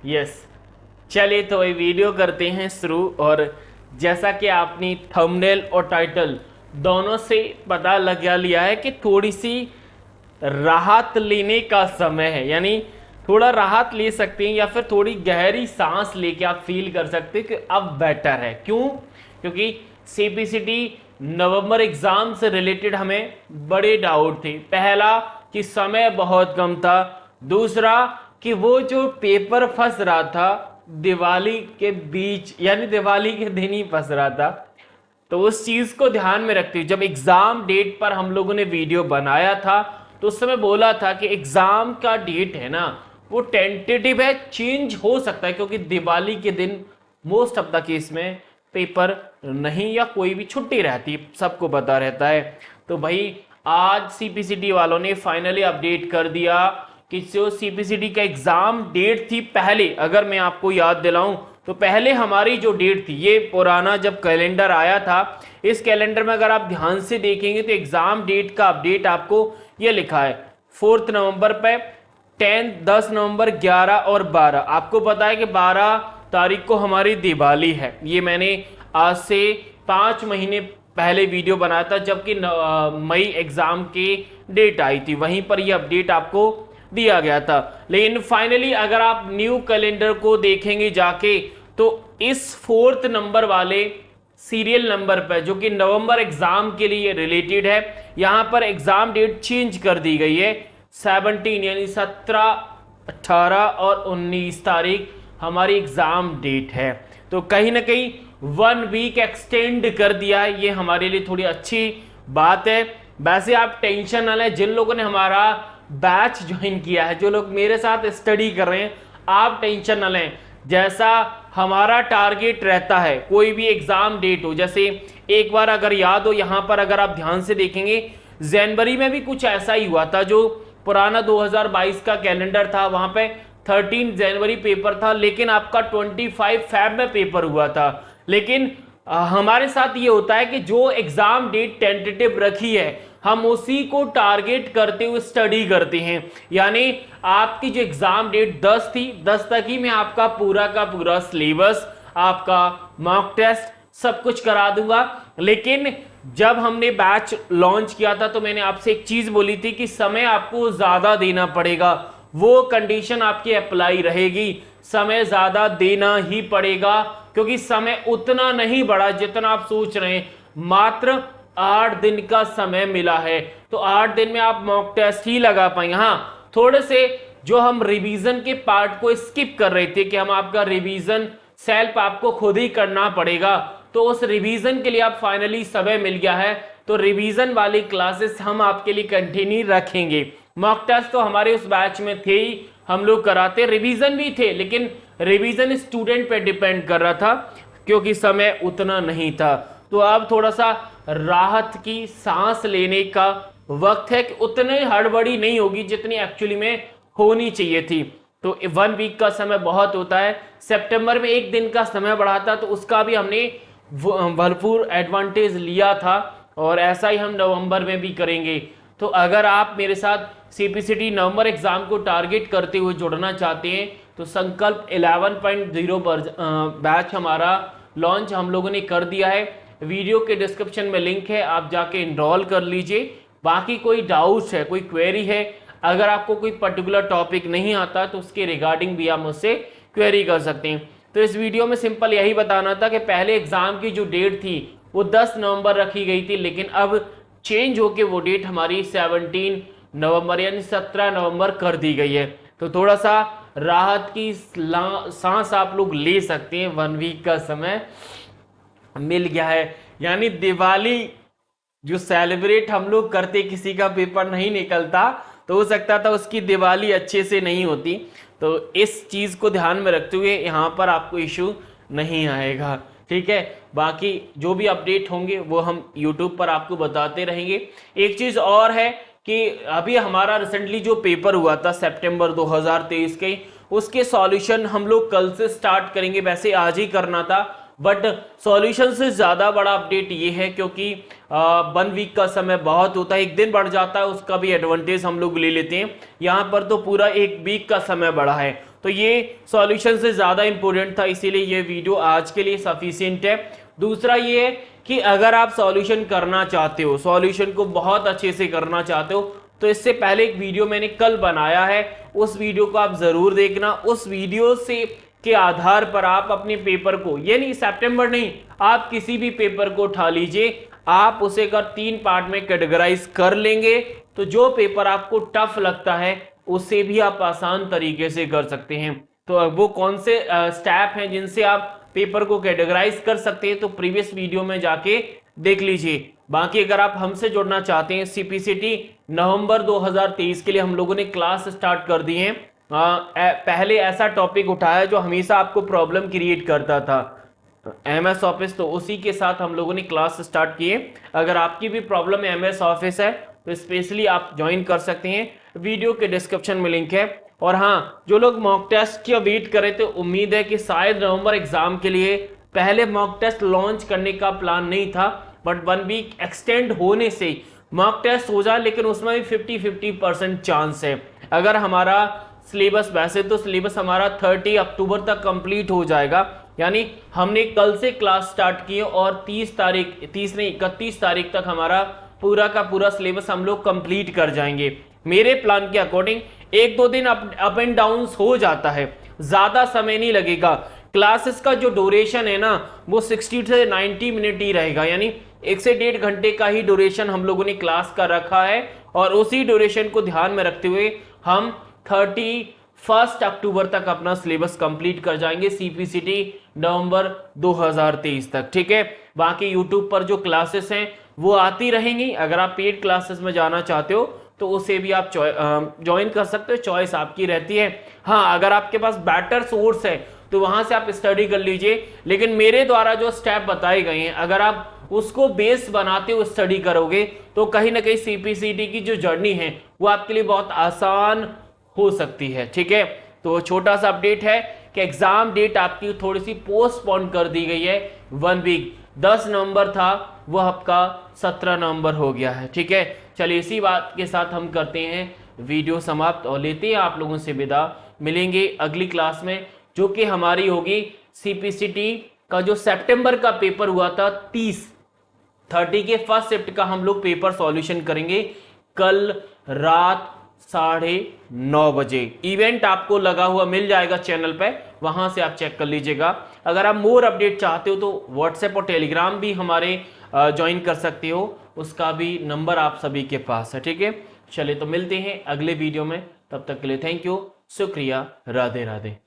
Yes, चलिए तो ये वीडियो करते हैं शुरू। और जैसा कि आपने थंबनेल और टाइटल दोनों से पता लगा लिया है कि थोड़ी सी राहत लेने का समय है, यानी थोड़ा राहत ले सकते हैं या फिर थोड़ी गहरी सांस लेके आप फील कर सकते हैं कि अब बेटर है। क्यों? क्योंकि सीपीसीटी नवंबर एग्जाम से रिलेटेड हमें बड़े डाउट थे। पहला कि समय बहुत कम था, दूसरा कि वो जो पेपर फंस रहा था दिवाली के बीच, यानी दिवाली के दिन ही फंस रहा था। तो उस चीज को ध्यान में रखते हुए जब एग्जाम डेट पर हम लोगों ने वीडियो बनाया था तो उस समय बोला था कि एग्जाम का डेट है ना वो टेंटेटिव है, चेंज हो सकता है, क्योंकि दिवाली के दिन मोस्ट ऑफ द केस में पेपर नहीं या कोई भी छुट्टी रहती है, सबको पता रहता है। तो भाई आज सीपीसीटी वालों ने फाइनली अपडेट कर दिया कि जो सीपीसीटी का एग्जाम डेट थी पहले, अगर मैं आपको याद दिलाऊं तो पहले हमारी जो डेट थी, ये पुराना जब कैलेंडर आया था, इस कैलेंडर में अगर आप ध्यान से देखेंगे तो एग्जाम डेट का अपडेट आपको ये लिखा है 4 नवंबर पे, 10, 10 नवंबर, 11 और 12। आपको पता है कि 12 तारीख को हमारी दिवाली है। ये मैंने आज से 5 महीने पहले वीडियो बनाया था जबकि मई एग्जाम की डेट आई थी, वहीं पर ये अपडेट आपको दिया गया था। लेकिन फाइनली अगर आप न्यू कैलेंडर को देखेंगे जाके तो इस 4 नंबर वाले सीरियल नंबर पर, जो कि नवंबर एग्जाम के लिए रिलेटेड है, यहां पर एग्जाम डेट चेंज कर दी गई है। 17 यानी 17, 18 और 19 तारीख हमारी एग्जाम डेट है। तो कहीं ना कहीं 1 वीक एक्सटेंड कर दिया है, ये हमारे लिए थोड़ी अच्छी बात है। वैसे आप टेंशन ना लें, जिन लोगों ने हमारा बैच ज्वाइन किया है, जो लोग मेरे साथ स्टडी कर रहे हैं, आप टेंशन ना लें। जैसा हमारा टारगेट रहता है कोई भी एग्जाम डेट हो, जैसे एक बार अगर याद हो, यहां पर अगर आप ध्यान से देखेंगे जनवरी में भी कुछ ऐसा ही हुआ था। जो पुराना 2022 का कैलेंडर था वहां पे 13 जनवरी पेपर था, लेकिन आपका 25 फेब में पेपर हुआ था। लेकिन हमारे साथ ये होता है कि जो एग्जाम डेट टेंटेटिव रखी है हम उसी को टारगेट करते हुए स्टडी करते हैं। यानी आपकी जो एग्जाम डेट 10 थी, 10 तक ही मैं आपका पूरा का पूरा सिलेबस, आपका मॉक टेस्ट सब कुछ करा दूंगा। लेकिन जब हमने बैच लॉन्च किया था तो मैंने आपसे एक चीज बोली थी कि समय आपको ज्यादा देना पड़ेगा, वो कंडीशन आपकी अप्लाई रहेगी, समय ज्यादा देना ही पड़ेगा, क्योंकि समय उतना नहीं बढ़ा जितना आप सोच रहे हैं। मात्र 8 दिन का समय मिला है, तो 8 दिन में आप मॉक टेस्ट ही लगा पाएंगे। हाँ, थोड़े से जो हम रिवीजन के पार्ट को स्किप कर रहे थे कि हम आपका रिवीजन सेल्फ आपको खुद ही करना पड़ेगा, तो उस रिवीजन के लिए आप फाइनली समय मिल गया है। तो रिवीजन वाली क्लासेस हम आपके लिए कंटिन्यू रखेंगे। मॉक टेस्ट तो हमारे उस बैच में थे ही, हम लोग कराते, रिवीजन भी थे, लेकिन रिवीजन स्टूडेंट पे डिपेंड कर रहा था क्योंकि समय उतना नहीं था। तो अब थोड़ा सा राहत की सांस लेने का वक्त है कि उतनी हड़बड़ी नहीं होगी जितनी एक्चुअली में होनी चाहिए थी। तो 1 वीक का समय बहुत होता है। सितंबर में 1 दिन का समय बढ़ा था तो उसका भी हमने भरपूर एडवांटेज लिया था, और ऐसा ही हम नवंबर में भी करेंगे। तो अगर आप मेरे साथ सीपीसीटी नवंबर एग्जाम को टारगेट करते हुए जुड़ना चाहते हैं तो संकल्प 11.0 बैच हमारा लॉन्च हम लोगों ने कर दिया है। वीडियो के डिस्क्रिप्शन में लिंक है, आप जाके इनरोल कर लीजिए। बाकी कोई डाउट्स है, कोई क्वेरी है, अगर आपको कोई पर्टिकुलर टॉपिक नहीं आता तो उसके रिगार्डिंग भी आप मुझसे क्वेरी कर सकते हैं। तो इस वीडियो में सिंपल यही बताना था कि पहले एग्जाम की जो डेट थी वो 10 नवंबर रखी गई थी, लेकिन अब चेंज होके वो डेट हमारी 17 नवंबर यानी 17 नवंबर कर दी गई है। तो थोड़ा सा राहत की सांस आप लोग ले सकते हैं, 1 वीक का समय मिल गया है। यानी दिवाली जो सेलिब्रेट हम लोग करते, किसी का पेपर नहीं निकलता तो हो सकता था उसकी दिवाली अच्छे से नहीं होती। तो इस चीज को ध्यान में रखते हुए यहाँ पर आपको इशू नहीं आएगा, ठीक है। बाकी जो भी अपडेट होंगे वो हम YouTube पर आपको बताते रहेंगे। एक चीज और है कि अभी हमारा रिसेंटली जो पेपर हुआ था सितंबर 2023 के, उसके सॉल्यूशन हम लोग कल से स्टार्ट करेंगे। वैसे आज ही करना था, बट सॉल्यूशन से ज्यादा बड़ा अपडेट ये है क्योंकि 1 वीक का समय बहुत होता है, 1 दिन बढ़ जाता है, उसका भी एडवांटेज हम लोग ले लेते हैं। यहाँ पर तो पूरा 1 वीक का समय बढ़ा है। तो ये सॉल्यूशन से ज़्यादा इंपॉर्टेंट था, इसीलिए ये वीडियो आज के लिए सफिशिएंट है। दूसरा ये है कि अगर आप सॉल्यूशन करना चाहते हो, सॉल्यूशन को बहुत अच्छे से करना चाहते हो, तो इससे पहले एक वीडियो मैंने कल बनाया है, उस वीडियो को आप ज़रूर देखना। उस वीडियो से के आधार पर आप अपने पेपर को, ये नहीं सितंबर नहीं, आप किसी भी पेपर को उठा लीजिए, आप उसे अगर 3 पार्ट में कैटेगराइज कर लेंगे तो जो पेपर आपको टफ लगता है उसे भी आप आसान तरीके से कर सकते हैं। तो अब वो कौन से स्टेप हैं जिनसे आप पेपर को कैटेगराइज कर सकते हैं, तो प्रीवियस वीडियो में जाके देख लीजिए। बाकी अगर आप हमसे जुड़ना चाहते हैं, सीपीसीटी नवंबर 2023 के लिए हम लोगों ने क्लास स्टार्ट कर दी है। पहले ऐसा टॉपिक उठाया जो हमेशा आपको प्रॉब्लम क्रिएट करता था, एमएस ऑफिस, तो उसी के साथ हम लोगों ने क्लास स्टार्ट किए। अगर आपकी भी प्रॉब्लम एमएस ऑफिस है तो स्पेशली आप ज्वाइन कर सकते हैं, वीडियो के डिस्क्रिप्शन में लिंक है। और हाँ, जो लोग मॉक टेस्ट की वेट कर रहे थे, उम्मीद है कि शायद नवंबर एग्जाम के लिए पहले मॉक टेस्ट लॉन्च करने का प्लान नहीं था, बट 1 वीक एक्सटेंड होने से मॉक टेस्ट हो जाए, लेकिन उसमें भी 50-50% चांस है। अगर हमारा सिलेबस, वैसे तो सिलेबस हमारा 30 अक्टूबर तक कंप्लीट हो जाएगा, यानी हमने कल से क्लास स्टार्ट की और 31 तारीख तक हमारा पूरा का पूरा सिलेबस हम लोग कंप्लीट कर जाएंगे। मेरे प्लान के अकॉर्डिंग 1-2 दिन अप एंड डाउन हो जाता है, ज्यादा समय नहीं लगेगा। क्लासेस का जो ड्यूरेशन है ना, वो 60 से 90 मिनट ही रहेगा, यानी 1 से 1.5 घंटे का ही ड्यूरेशन हम लोगों ने क्लास का रखा है। और उसी ड्यूरेशन को ध्यान में रखते हुए हम 31 अक्टूबर तक अपना सिलेबस कंप्लीट कर जाएंगे, सीपीसीटी नवंबर 2023 तक। ठीक है, बाकी यूट्यूब पर जो क्लासेस हैं वो आती रहेंगी। अगर आप पेड क्लासेस में जाना चाहते हो तो उसे भी आप ज्वाइन कर सकते हो, चॉइस आपकी रहती है। हाँ, अगर आपके पास बेटर सोर्स है तो वहां से आप स्टडी कर लीजिए, लेकिन मेरे द्वारा जो स्टेप बताए गए हैं, अगर आप उसको बेस बनाते हुए स्टडी करोगे तो कहीं ना कहीं सीपीसीटी की जो जर्नी है वो आपके लिए बहुत आसान हो सकती है। ठीक है, तो छोटा सा अपडेट है कि एग्जाम डेट आपकी थोड़ी सी पोस्टपोन कर दी गई है 1 वीक। 10 नवंबर था, वह आपका 17 नवंबर हो गया है। ठीक है, चलिए इसी बात के साथ हम करते हैं वीडियो समाप्त और लेते हैं आप लोगों से विदा। मिलेंगे अगली क्लास में, जो कि हमारी होगी सीपीसीटी का जो सितंबर का पेपर हुआ था 30 के फर्स्ट शिफ्ट का हम लोग पेपर सॉल्यूशन करेंगे कल रात 9:30 बजे। इवेंट आपको लगा हुआ मिल जाएगा चैनल पे, वहां से आप चेक कर लीजिएगा। अगर आप मोर अपडेट चाहते हो तो व्हाट्सएप और टेलीग्राम भी हमारे ज्वाइन कर सकते हो, उसका भी नंबर आप सभी के पास है। ठीक है, चलिए तो मिलते हैं अगले वीडियो में, तब तक के लिए थैंक यू, शुक्रिया, राधे राधे।